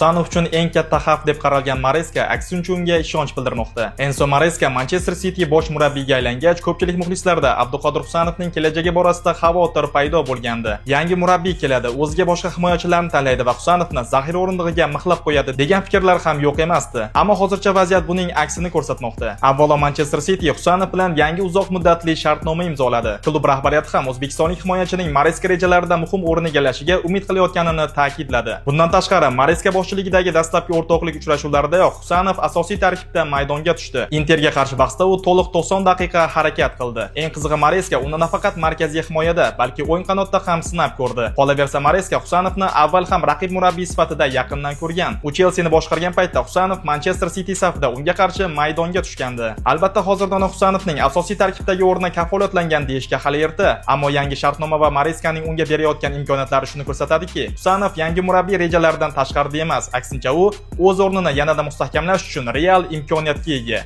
Husanov uchun eng katta xavf deb qaralgan Mareska aksincha unga ishonch bildirmoqda. Enzo Mareska Manchester City bosh murabbiyga aylangach, ko'pchilik muxlislarda Abduqodir Husanovning kelajagi borasida xavotir paydo bo'lgandi. Yangi murabbiy keladi, o'ziga boshqa himoyachilarni tanlaydi va Husanovni zaxira o'rindig'iga mixlab qo'yadi degan fikrlar ham yo'q emasdi. Ammo hozircha vaziyat buning aksini ko'rsatmoqda. Avvalo Manchester City Husanov bilan yangi uzoq muddatli shartnoma imzoladi. Klub rahbariyati ham o'zbekistonlik himoyachining Mareska rejalarida muhim o'rin egallashiga umid qilayotganini ta'kidladi. Bundan tashqari, Mareska boshchiligidagi dastlabki o'rtoqlik uchrashuvlaridayoq Husanov asosiy tarkibda maydonga tushdi. Interga qarshi bahsda u to'liq 90 daqiqa harakat qildi. Eng qizig'i, Mareska uni nafaqat markaziy himoyada, balki o'ng qanotda ham sinab ko'rdi. Qolaversa, Mareska Husanovni avval ham raqib murabbiy sifatida yaqindan ko'rgan. U Chelsea ni boshqargan paytda Husanov Manchester City safida unga qarshi maydonga tushgandi. Albatta, hozirda Husanovning asosiy tarkibdagi o'rni kafolatlangan deyishga hali erta, ammo yangi shartnoma va Mareskaning unga berayotgan imkoniyatlari shuni ko'rsatadiki, Husanov yangi murabbiy rejalaridan tashqarida emas, aksincha u o'z o'rnini yanada mustahkamlash uchun real imkoniyatga ega.